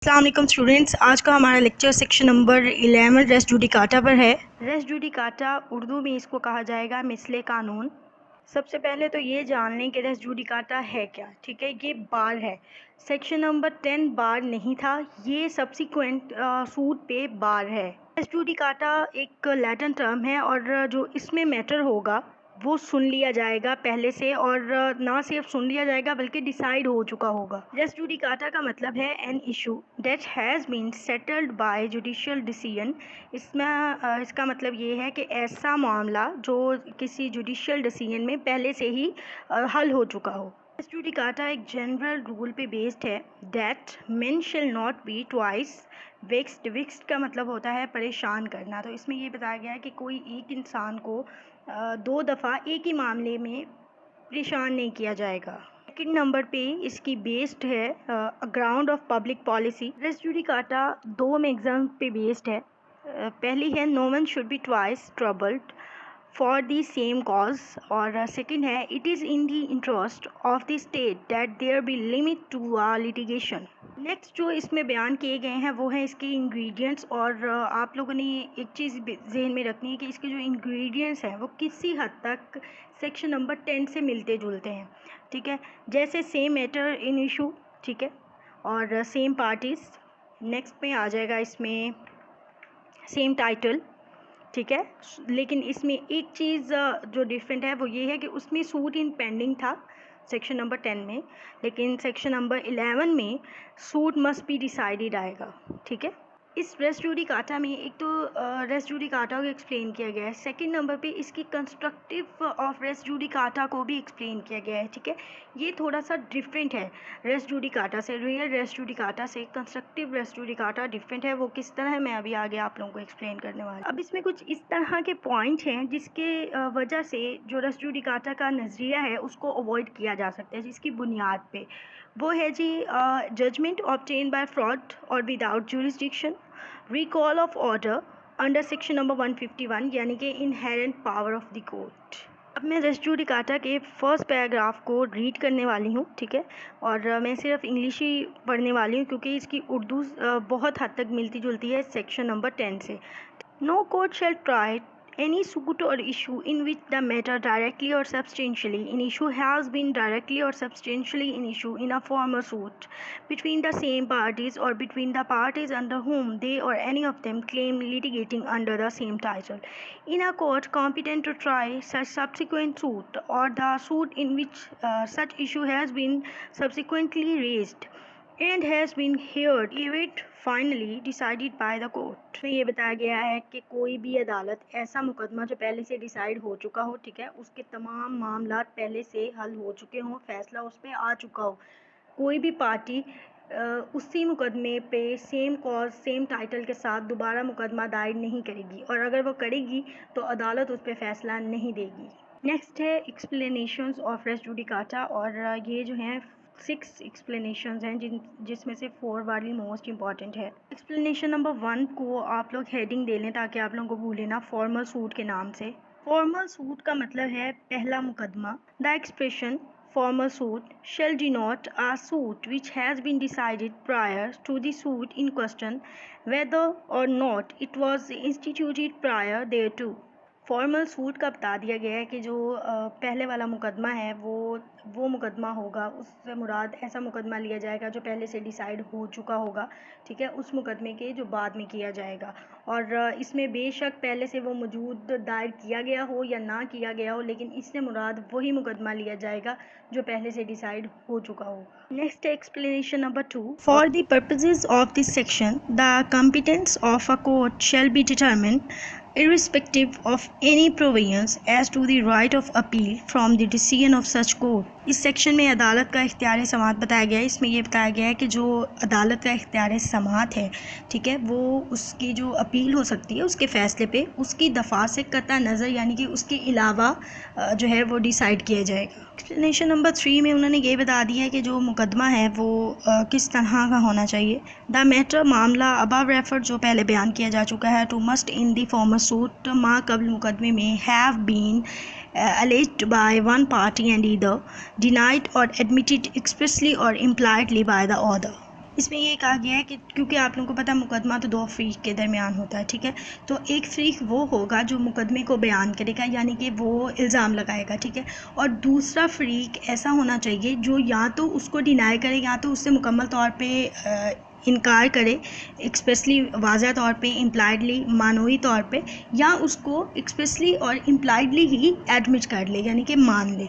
अस्सलाम वालेकुम स्टूडेंट्स, आज का हमारा lecture section number 11 res judicata पर है। रेस जुडिकाटा उर्दू में इसको कहा जाएगा मिसले कानून। सबसे पहले तो ये जान लें कि रेस जुडिकाटा है क्या। ठीक है, ये बार है। सेक्शन नंबर 10 बार नहीं था, ये सब्सिक्वेंट सूट पे बार है। रेस जुडिकाटा एक लैटिन टर्म है और जो इसमें मैटर होगा वो सुन लिया जाएगा पहले से, और ना सिर्फ सुन लिया जाएगा बल्कि डिसाइड हो चुका होगा। रेस जुडिकाटा का मतलब है an issue that has been settled by judicial decision. इसमें इसका मतलब ये है कि ऐसा मामला जो किसी जुडिशियल डिसीजन में पहले से ही हल हो चुका हो। रेस जुडिकाटा एक जनरल रूल पे बेस्ड है that main shall not be twice vexed. Vexed का मतलब होता है परेशान करना। तो इसमें ये बताया गया है कि कोई एक इंसान को दो दफ़ा एक ही मामले में परेशान नहीं किया जाएगा। सेकंड नंबर पे इसकी बेस्ड है ground of public policy. Res judicata दो मैगज़ीन पे बेस्ड है। पहली है no one should be twice troubled for the same cause, और सेकंड है it is in the interest of the state that there be limit to litigation. Next जो इसमें बयान किए गए हैं वो हैं इसके इंग्रेडिएंट्स, और आप लोगों ने एक चीज़ जहन में रखनी है कि इसके जो इंग्रेडिएंट्स हैं वो किसी हद तक सेक्शन नंबर 10 से मिलते जुलते हैं। ठीक है, जैसे सेम मैटर इन इशू, ठीक है, और सेम पार्टीज़। नेक्स्ट में आ जाएगा इसमें सेम टाइटल। ठीक है, लेकिन इसमें एक चीज़ जो डिफरेंट है वो ये है कि उसमें सूट इन पेंडिंग था सेक्शन नंबर 10 में, लेकिन सेक्शन नंबर 11 में सूट मस्ट बी डिसाइडेड आएगा। ठीक है, इस रेस जुडिकाटा में एक तो रेस जुडिकाटा को एक्सप्लेन किया गया है। सेकंड नंबर पे इसकी कंस्ट्रक्टिव ऑफ रेस जुडिकाटा को भी एक्सप्लेन किया गया है। ठीक है, ये थोड़ा सा डिफरेंट है रेस जुडिकाटा से। रियल रेस जुडिकाटा से कंस्ट्रक्टिव रेस जुडिकाटा डिफरेंट है। वो किस तरह है मैं अभी आगे आप लोगों को एक्सप्लेन करने वाला। अब इसमें कुछ इस तरह के पॉइंट हैं जिसके वजह से जो रेस जुडिकाटा का नज़रिया है उसको अवॉइड किया जा सकता है। जिसकी बुनियाद पे वो है जी जजमेंट ऑब्टेन बाय फ्रॉड और without jurisdiction, recall of order under section number 151 यानी कि inherent power of the court. अब मैं रेस जुडिकाटा के फर्स्ट पैराग्राफ को रीड करने वाली हूँ। ठीक है, और मैं सिर्फ इंग्लिश ही पढ़ने वाली हूँ क्योंकि इसकी उर्दू बहुत हद तक मिलती जुलती है सेक्शन नंबर 10 से। No court shall try any suit or issue in which the matter directly or substantially in issue has been directly or substantially in issue in a former suit between the same parties or between the parties under whom they or any of them claim litigating under the same title in a court competent to try such subsequent suit or the suit in which such issue has been subsequently raised and has been heard event finally decided by the court। में ये बताया गया है कि कोई भी अदालत ऐसा मुकदमा जो पहले से डिसाइड हो चुका हो, ठीक है, उसके तमाम मामलात पहले से हल हो चुके हों, फैसला उस पर आ चुका हो, कोई भी पार्टी उसी मुकदमे पे सेम कॉज सेम टाइटल के साथ दोबारा मुकदमा दायर नहीं करेगी, और अगर वो करेगी तो अदालत उस पर फैसला नहीं देगी। नेक्स्ट है एक्सप्लेनेशंस ऑफ रेस जुडिकाटा, और ये जो हैं 6 एक्सप्लेनेशंस हैं जिसमें से 4 वाली मोस्ट इंपॉर्टेंट है। एक्सप्लेनेशन नंबर 1 को आप लोग हेडिंग दे लें ताकि आप लोगों को भूलें ना, फॉर्मल सूट के नाम से। फॉर्मल सूट का मतलब है पहला मुकदमा। The expression formal suit shall denote a suit which has been decided prior to the suit in question whether or not it was instituted prior thereto। Formal suit का बता दिया गया है कि जो पहले वाला मुकदमा है वो मुकदमा होगा, उससे मुराद ऐसा मुकदमा लिया जाएगा जो पहले से डिसाइड हो चुका होगा। ठीक है, उस मुकदमे के जो बाद में किया जाएगा, और इसमें बेशक पहले से वो मौजूद दायर किया गया हो या ना किया गया हो, लेकिन इससे मुराद वही मुकदमा लिया जाएगा जो पहले से डिसाइड हो चुका हो। Next explanation number 2, for the purposes of this section the competence of a court shall be determined irrespective of any provisions as to the right of appeal from the decision of such court। इस section में अदालत का इख्तियार समाअत बताया गया है। इसमें ये बताया गया है कि जो अदालत का इख्तियार समाअत है, ठीक है, वो उसकी जो अपील हो सकती है उसके फ़ैसले पे उसकी दफ़ा से कतई नज़र यानी कि उसके अलावा जो है वो डिसाइड किया जाएगा। एक्सप्लेनेशन नंबर 3 में उन्होंने ये बता दिया है कि जो मुकदमा है वो किस तरह का होना चाहिए। द मैटर मामला अबव रेफर जो पहले बयान किया जा चुका है to must in the former suit मा कबल मुकदमे में have been alleged by one party and either denied or admitted expressly or impliedly by the other। इसमें ये कहा गया है कि क्योंकि आप लोगों को पता है मुकदमा तो दो फ़रीक के दरमियान होता है, ठीक है। तो एक फ़रीक वो होगा जो मुकदमे को बयान करेगा, यानी कि वो इल्ज़ाम लगाएगा, ठीक है। और दूसरा फ़रीक ऐसा होना चाहिए जो या तो उसको डिनाई करे या तो उससे मुकम्मल तौर पे इनकार करे, एक्सप्रेसली वाज़ह तौर पे, इम्प्लाइडली मानवी तौर पे, या उसको एक्सप्रेसली और इम्प्लाइडली ही एडमिट कर ले, यानी कि मान ले।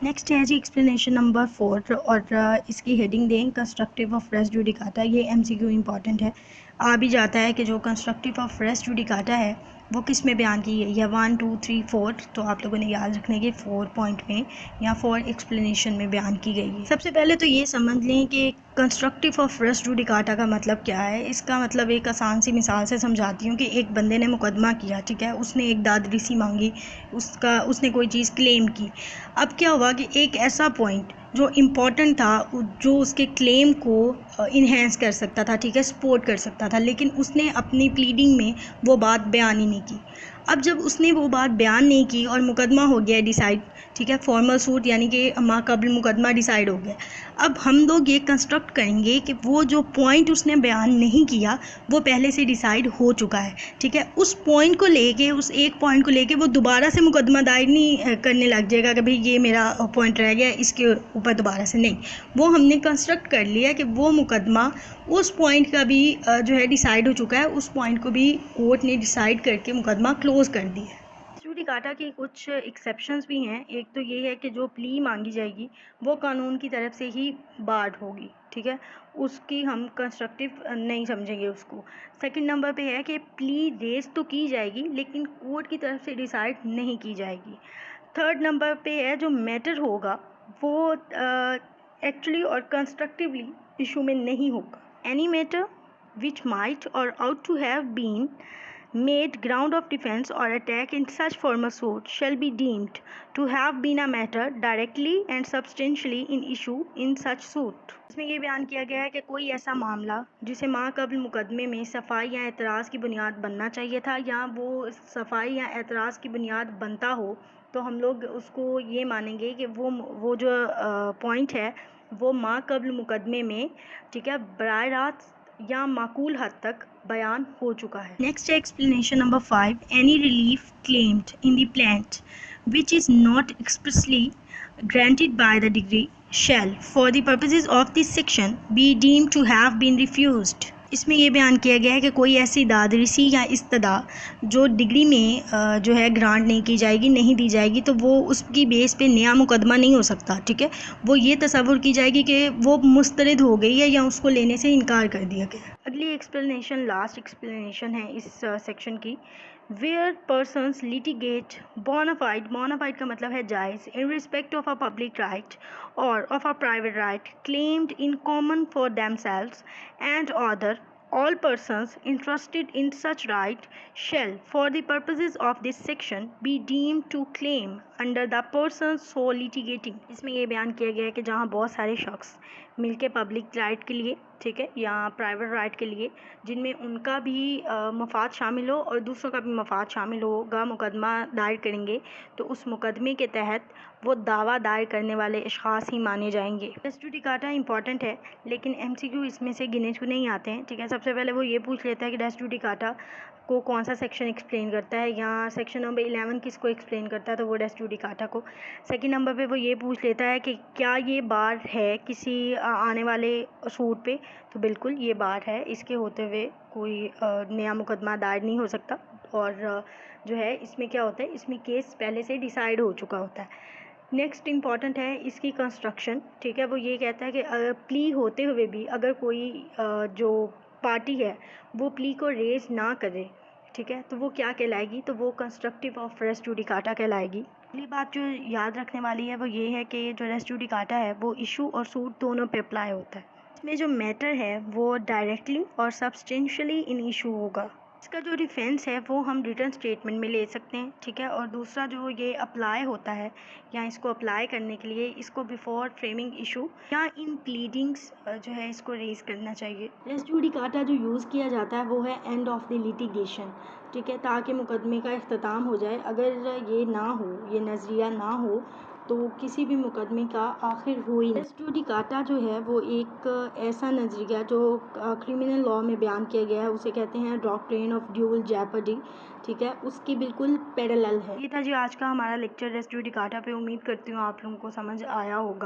नेक्स्ट है जी एक्सप्लेनेशन नंबर 4 और इसकी हेडिंग दें कंस्ट्रक्टिव ऑफ रेस जुडिकाटा। ये एमसीक्यू इंपॉर्टेंट है, आ भी जाता है कि जो कंस्ट्रक्टिव ऑफ रेस जुडिकाटा है वो किस में बयान की गई है, 1 2 3 4। तो आप लोगों ने याद रखना है कि 4 पॉइंट में या 4 एक्सप्लेनेशन में बयान की गई है। सबसे पहले तो ये समझ लें कि कंस्ट्रक्टिव ऑफ रेस जुडिकाटा का मतलब क्या है। इसका मतलब एक आसान सी मिसाल से समझाती हूँ कि एक बंदे ने मुकदमा किया, ठीक है, उसने एक दादरसी मांगी, उसने कोई चीज़ क्लेम की। अब क्या हुआ कि एक ऐसा पॉइंट जो इम्पॉर्टेंट था, जो उसके क्लेम को इन्हेंस कर सकता था, ठीक है, सपोर्ट कर सकता था, लेकिन उसने अपनी प्लीडिंग में वो बात बयान ही नहीं की। अब जब उसने वो बात बयान नहीं की और मुकदमा हो गया डिसाइड, ठीक है, फॉर्मल सूट यानी कि माक़ाबिल मुकदमा डिसाइड हो गया। अब हम लोग ये कंस्ट्रक्ट करेंगे कि वो जो पॉइंट उसने बयान नहीं किया वो पहले से डिसाइड हो चुका है, ठीक है। उस पॉइंट को लेके, उस एक पॉइंट को लेके वो दोबारा से मुकदमा दायर नहीं करने लग जाएगा कि भाई ये मेरा पॉइंट रह गया, इसके ऊपर दोबारा से नहीं। वो हमने कंस्ट्रक्ट कर लिया कि वो मुकदमा उस पॉइंट का भी जो है डिसाइड हो चुका है, उस पॉइंट को भी कोर्ट ने डिसाइड करके मुकदमा क्लोज़ कर दिया है। जुडिकाटा की कुछ एक्सेप्शंस भी हैं। एक तो ये है कि जो प्ली मांगी जाएगी वो कानून की तरफ से ही बार्ड होगी, ठीक है, उसकी हम कंस्ट्रक्टिव नहीं समझेंगे उसको। सेकंड नंबर पे है कि प्ली रेज तो की जाएगी लेकिन कोर्ट की तरफ से डिसाइड नहीं की जाएगी। थर्ड नंबर पे है जो मैटर होगा वो एक्चुअली और कंस्ट्रक्टिवली इशू में नहीं होगा। Any matter which might or ought to have been made ground of defense or attack in such formal suit shall be deemed to have been a matter directly and substantially in issue in such suit। इसमें ये बयान किया गया है कि कोई ऐसा मामला जिसे माक़ाबिल मुकदमे में सफाई या एतराज़ की बुनियाद बनना चाहिए था, या वो सफाई या एतराज़ की बुनियाद बनता हो, तो हम लोग उसको ये मानेंगे कि वो जो पॉइंट है वो माक़ाबिल मुकदमे में, ठीक है, बराह रास्त या माकूल हद तक बयान हो चुका है। नेक्स्ट है explanation number 5। Any relief claimed in the plant which is not expressly granted by the degree shall for the purposes of this section be deemed to have been refused। इसमें ये बयान किया गया है कि कोई ऐसी दादरसी या इस्तदा जो डिग्री में जो है ग्रांट नहीं की जाएगी, नहीं दी जाएगी, तो वो उसकी बेस पे नया मुकदमा नहीं हो सकता, ठीक है। वो ये तसव्वुर की जाएगी कि वो मुस्तरद हो गई है या उसको लेने से इनकार कर दिया गया। अगली एक्सप्लेनेशन लास्ट एक्सप्लेनेशन है इस सेक्शन की। वेयर पर्सनस लिटिगेट बोनाफाइड का मतलब है जायज़ in respect of a public right or of a private right claimed in common for themselves and other, all persons interested in such right shall for the purposes of this section be deemed to claim under the persons so litigating। इसमें ये बयान किया गया है कि जहाँ बहुत सारे शख्स मिलके पब्लिक राइट के लिए, ठीक है, या प्राइवेट राइट के लिए, जिनमें उनका भी मफाद शामिल हो और दूसरों का भी मफाद शामिल होगा, मुकदमा दायर करेंगे, तो उस मुकदमे के तहत वो दावा दायर करने वाले अशख़ास ही माने जाएंगे। रेस जुडिकाटा इंपॉर्टेंट है लेकिन एमसीक्यू इसमें से गिने चुने ही आते हैं, ठीक है। सबसे पहले वो ये पूछ लेता है कि रेस जुडिकाटा को कौन सा सेक्शन एक्सप्लेन करता है, या सेक्शन नंबर 11 किसको एक्सप्लेन करता है, तो वो रेस जुडिकाटा को। सेकंड नंबर पे वो ये पूछ लेता है कि क्या ये बार है किसी आने वाले सूट पे, तो बिल्कुल ये बार है, इसके होते हुए कोई नया मुकदमा दायर नहीं हो सकता। और जो है इसमें क्या होता है, इसमें केस पहले से डिसाइड हो चुका होता है। नेक्स्ट इम्पॉर्टेंट है इसकी कंस्ट्रक्शन, ठीक है। वो ये कहता है कि प्ली होते हुए भी अगर कोई जो पार्टी है वो प्ली को रेज ना करे, ठीक है, तो वो क्या कहलाएगी, तो वो कंस्ट्रक्टिव ऑफ रेस जुडिकाटा कहलाएगी। अगली बात जो याद रखने वाली है वो ये है कि जो रेस जुडिकाटा है वो इशू और सूट दोनों पे अप्लाई होता है। इसमें जो मैटर है वो डायरेक्टली और सब्सटेंशियली इन इशू होगा। इसका जो डिफेंस है वो हम रिटर्न स्टेटमेंट में ले सकते हैं, ठीक है। और दूसरा जो ये अप्लाई होता है या इसको अप्लाई करने के लिए इसको बिफोर फ्रेमिंग इशू या इन प्लीडिंग्स जो है इसको रेज करना चाहिए। रेस जुडिकाटा जो यूज़ किया जाता है वो है एंड ऑफ द लिटिगेशन, ठीक है, ताकि मुकदमे का इख्तिताम हो जाए। अगर ये ना हो, ये नज़रिया ना हो तो किसी भी मुकदमे का आखिर हो ही नहीं। रेस जुडिकाटा जो है वो एक ऐसा नज़रिया जो क्रिमिनल लॉ में बयान किया गया है, उसे कहते हैं डॉक्ट्रिन ऑफ ड्यूल जेपर्डी, ठीक है, उसकी बिल्कुल पैरेलल है। ये था जी आज का हमारा लेक्चर रेस जुडिकाटा पे। उम्मीद करती हूँ आप लोगों को समझ आया होगा।